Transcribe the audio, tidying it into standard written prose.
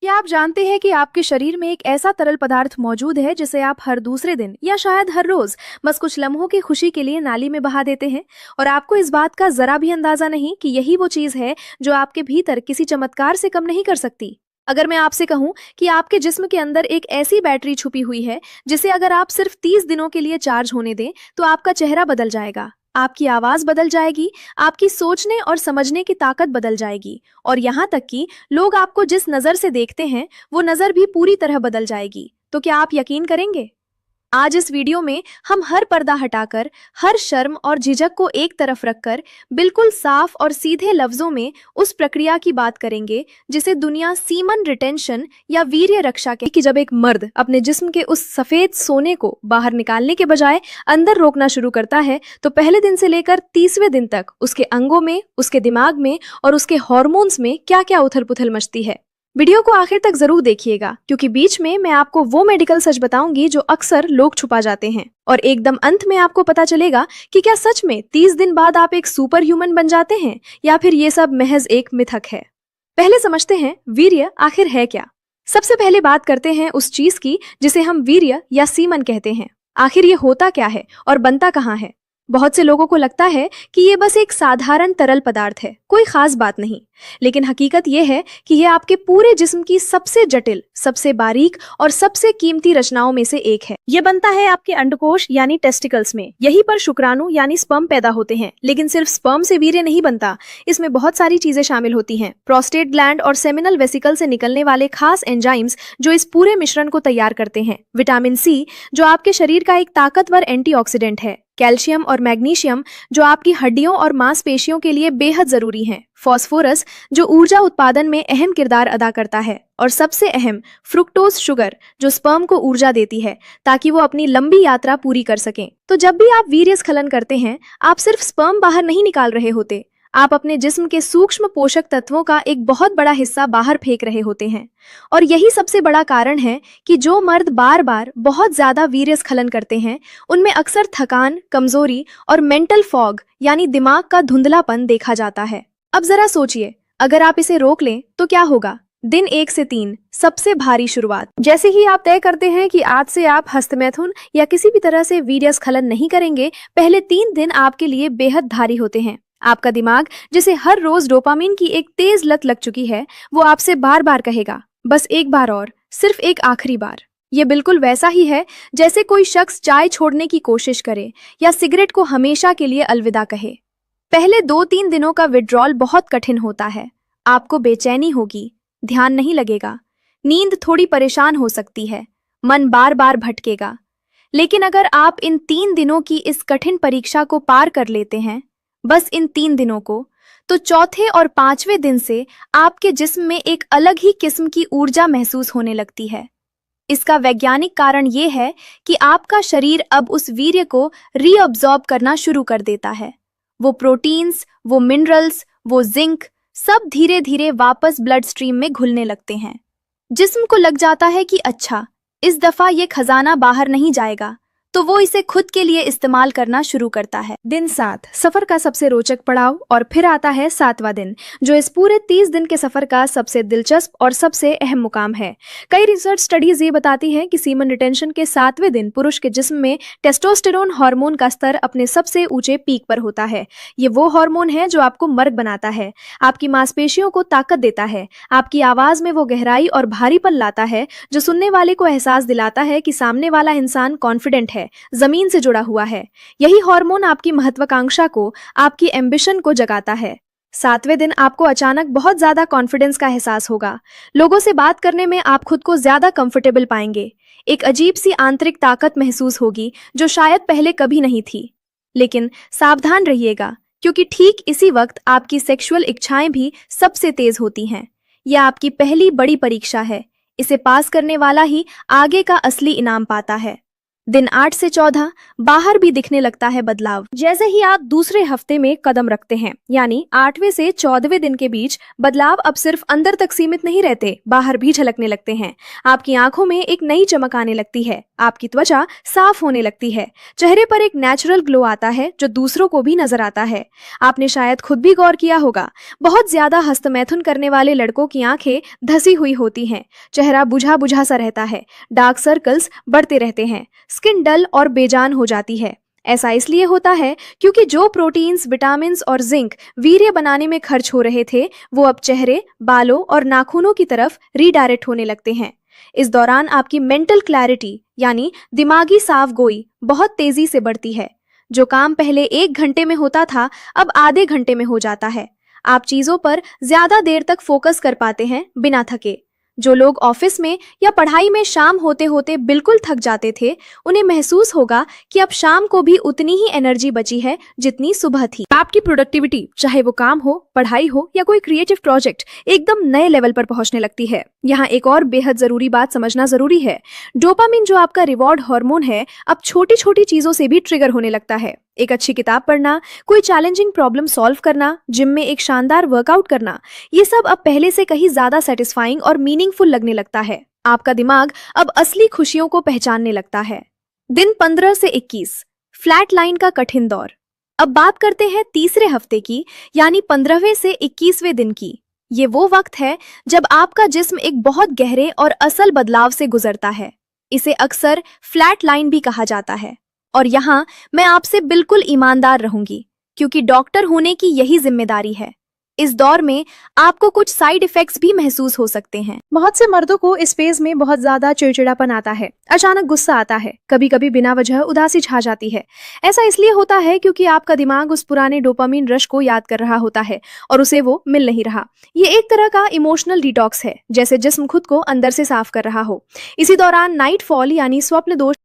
क्या आप जानते हैं कि आपके शरीर में एक ऐसा तरल पदार्थ मौजूद है जिसे आप हर दूसरे दिन या शायद हर रोज बस कुछ लम्हों की खुशी के लिए नाली में बहा देते हैं और आपको इस बात का जरा भी अंदाजा नहीं कि यही वो चीज है जो आपके भीतर किसी चमत्कार से कम नहीं कर सकती। अगर मैं आपसे कहूं कि आपके जिस्म के अंदर एक ऐसी बैटरी छुपी हुई है जिसे अगर आप सिर्फ 30 दिनों के लिए चार्ज होने दें तो आपका चेहरा बदल जाएगा, आपकी आवाज बदल जाएगी, आपकी सोचने और समझने की ताकत बदल जाएगी और यहाँ तक कि लोग आपको जिस नजर से देखते हैं वो नजर भी पूरी तरह बदल जाएगी। तो क्या आप यकीन करेंगे? आज इस वीडियो में हम हर पर्दा हटाकर, हर शर्म और झिझक को एक तरफ रखकर बिल्कुल साफ और सीधे लफ्जों में उस प्रक्रिया की बात करेंगे जिसे दुनिया सीमन रिटेंशन या वीर्य रक्षा कहती है कि जब एक मर्द अपने जिस्म के उस सफेद सोने को बाहर निकालने के बजाय अंदर रोकना शुरू करता है तो पहले दिन से लेकर 30वें दिन तक उसके अंगों में, उसके दिमाग में और उसके हार्मोन्स में क्या क्या उथल पुथल मचती है। वीडियो को आखिर तक जरूर देखिएगा क्योंकि बीच में मैं आपको वो मेडिकल सच बताऊंगी जो अक्सर लोग छुपा जाते हैं और एकदम अंत में आपको पता चलेगा कि क्या सच में 30 दिन बाद आप एक सुपर ह्यूमन बन जाते हैं या फिर ये सब महज एक मिथक है। पहले समझते हैं वीर्य आखिर है क्या। सबसे पहले बात करते हैं उस चीज की जिसे हम वीर्य या सीमन कहते हैं। आखिर ये होता क्या है और बनता कहाँ है? बहुत से लोगों को लगता है कि ये बस एक साधारण तरल पदार्थ है, कोई खास बात नहीं, लेकिन हकीकत ये है कि ये आपके पूरे जिस्म की सबसे जटिल, सबसे बारीक और सबसे कीमती रचनाओं में से एक है। ये बनता है आपके अंडकोश यानी टेस्टिकल्स में। यहीं पर शुक्राणु यानी स्पर्म पैदा होते हैं, लेकिन सिर्फ स्पर्म से वीर्य नहीं बनता, इसमें बहुत सारी चीजें शामिल होती हैं। प्रोस्टेट ग्लैंड और सेमिनल वेसिकल से निकलने वाले खास एंजाइम्स जो इस पूरे मिश्रण को तैयार करते हैं। विटामिन सी जो आपके शरीर का एक ताकतवर एंटीऑक्सीडेंट है। कैल्शियम और मैग्नीशियम जो आपकी हड्डियों और मांसपेशियों के लिए बेहद जरूरी हैं। फॉस्फोरस जो ऊर्जा उत्पादन में अहम किरदार अदा करता है और सबसे अहम फ्रुक्टोज शुगर जो स्पर्म को ऊर्जा देती है ताकि वो अपनी लंबी यात्रा पूरी कर सकें। तो जब भी आप वीर्यस्खलन करते हैं आप सिर्फ स्पर्म बाहर नहीं निकाल रहे होते, आप अपने जिस्म के सूक्ष्म पोषक तत्वों का एक बहुत बड़ा हिस्सा बाहर फेंक रहे होते हैं। और यही सबसे बड़ा कारण है कि जो मर्द बार बार बहुत ज्यादा वीर्यस्खलन करते हैं उनमें अक्सर थकान, कमजोरी और मेंटल फॉग यानी दिमाग का धुंधलापन देखा जाता है। अब जरा सोचिए, अगर आप इसे रोक लें तो क्या होगा? दिन 1 से 3 सबसे भारी शुरुआत। जैसे ही आप तय करते हैं कि आज से आप हस्तमैथुन या किसी भी तरह से वीर्यस्खलन नहीं करेंगे, पहले 3 दिन आपके लिए बेहद भारी होते हैं। आपका दिमाग जिसे हर रोज डोपामिन की एक तेज लत लग चुकी है वो आपसे बार बार कहेगा, बस एक बार और, सिर्फ एक आखिरी बार। ये बिल्कुल वैसा ही है जैसे कोई शख्स चाय छोड़ने की कोशिश करे या सिगरेट को हमेशा के लिए अलविदा कहे। पहले 2-3 दिनों का विड्रॉल बहुत कठिन होता है। आपको बेचैनी होगी, ध्यान नहीं लगेगा, नींद थोड़ी परेशान हो सकती है, मन बार बार भटकेगा। लेकिन अगर आप इन 3 दिनों की इस कठिन परीक्षा को पार कर लेते हैं, बस इन 3 दिनों को, तो चौथे और 5वें दिन से आपके जिस्म में एक अलग ही किस्म की ऊर्जा महसूस होने लगती है। इसका वैज्ञानिक कारण ये है कि आपका शरीर अब उस वीर्य को रीअब्जॉर्ब करना शुरू कर देता है। वो प्रोटीन्स, वो मिनरल्स, वो जिंक सब धीरे धीरे वापस ब्लड स्ट्रीम में घुलने लगते हैं। जिस्म को लग जाता है कि अच्छा, इस दफा ये खजाना बाहर नहीं जाएगा, तो वो इसे खुद के लिए इस्तेमाल करना शुरू करता है। दिन 7 सफर का सबसे रोचक पड़ाव और फिर आता है 7वां दिन जो इस पूरे 30 दिन के सफर का सबसे दिलचस्प और सबसे अहम मुकाम है। कई रिसर्च स्टडीज ये बताती हैं कि सीमन रिटेंशन के 7वें दिन पुरुष के जिस्म में टेस्टोस्टेरोन हार्मोन का स्तर अपने सबसे ऊंचे पीक पर होता है। ये वो हार्मोन है जो आपको मर्द बनाता है, आपकी मांसपेशियों को ताकत देता है, आपकी आवाज में वो गहराई और भारीपन लाता है जो सुनने वाले को एहसास दिलाता है कि सामने वाला इंसान कॉन्फिडेंट है, जमीन से जुड़ा हुआ है। यही हार्मोन आपकी महत्वाकांक्षा को, आपकी एम्बिशन को जगाता है। 7वें दिन आपको अचानक बहुत ज्यादा कॉन्फिडेंस का एहसास होगा। लोगों से बात करने में आप खुद को ज्यादा कंफर्टेबल पाएंगे। एक अजीब सी आंतरिक ताकत महसूस होगी जो शायद पहले कभी नहीं थी। लेकिन सावधान रहिएगा क्योंकि ठीक इसी वक्त आपकी सेक्सुअल इच्छाएं भी सबसे तेज होती हैं। यह आपकी पहली बड़ी परीक्षा है। इसे पास करने वाला ही आगे का असली इनाम पाता है। दिन 8 से 14 बाहर भी दिखने लगता है बदलाव। जैसे ही आप दूसरे हफ्ते में कदम रखते हैं, यानी 8वें से 14वें दिन के बीच, बदलाव अब सिर्फ अंदर तक सीमित नहीं रहते, बाहर भी झलकने लगते हैं। आपकी आंखों में एक नई चमक आने लगती है, आपकी त्वचा साफ होने लगती है, चेहरे पर एक नेचुरल ग्लो आता है जो दूसरों को भी नजर आता है। आपने शायद खुद भी गौर किया होगा, बहुत ज्यादा हस्तमैथुन करने वाले लड़कों की आंखें धसी हुई होती हैं, चेहरा बुझा बुझा सा रहता है, डार्क सर्कल्स बढ़ते रहते हैं, स्किन डल और बेजान हो जाती है। ऐसा इसलिए होता है क्योंकि जो प्रोटीन्स, विटामिन्स और जिंक वीर्य बनाने में खर्च हो रहे थे, वो अब चेहरे, बालों और नाखूनों की तरफ रीडायरेक्ट होने लगते हैं। इस दौरान आपकी मेंटल क्लैरिटी यानी दिमागी साफगोई बहुत तेजी से बढ़ती है। जो काम पहले 1 घंटे में होता था, अब आधे घंटे में हो जाता है। आप चीजों पर ज्यादा देर तक फोकस कर पाते हैं बिना थके। जो लोग ऑफिस में या पढ़ाई में शाम होते होते बिल्कुल थक जाते थे, उन्हें महसूस होगा कि अब शाम को भी उतनी ही एनर्जी बची है जितनी सुबह थी। आपकी प्रोडक्टिविटी, चाहे वो काम हो, पढ़ाई हो या कोई क्रिएटिव प्रोजेक्ट, एकदम नए लेवल पर पहुंचने लगती है। यहाँ एक और बेहद जरूरी बात समझना जरूरी है। डोपामिन, जो आपका रिवॉर्ड हार्मोन है, अब छोटी छोटी चीजों से भी ट्रिगर होने लगता है। एक अच्छी किताब पढ़ना, कोई चैलेंजिंग प्रॉब्लम सॉल्व करना, जिम में एक शानदार वर्कआउट करना, ये सब अब पहले से कहीं ज्यादा सेटिस्फाइंग और मीनिंगफुल लगने लगता है। आपका दिमाग अब असली खुशियों को पहचानने लगता है। दिन 15 से 21, फ्लैट लाइन का कठिन दौर। अब बात करते हैं तीसरे हफ्ते की, यानी 15वें से 21वें दिन की। ये वो वक्त है जब आपका जिस्म एक बहुत गहरे और असल बदलाव से गुजरता है। इसे अक्सर फ्लैट लाइन भी कहा जाता है। और यहाँ मैं आपसे बिल्कुल ईमानदार रहूंगी, क्योंकि डॉक्टर होने की यही जिम्मेदारी है। इस दौर में आपको कुछ साइड इफेक्ट्स भी महसूस हो सकते हैं। बहुत से मर्दों को इस फेज में बहुत ज्यादा चिड़चिड़ापन आता है, अचानक गुस्सा आता है, कभी कभी बिना वजह उदासी छा जाती है। ऐसा इसलिए होता है क्योंकि आपका दिमाग उस पुराने डोपामिन रश को याद कर रहा होता है और उसे वो मिल नहीं रहा। ये एक तरह का इमोशनल डिटॉक्स है, जैसे जिस्म खुद को अंदर से साफ कर रहा हो। इसी दौरान नाइट फॉल यानी स्वप्न दोष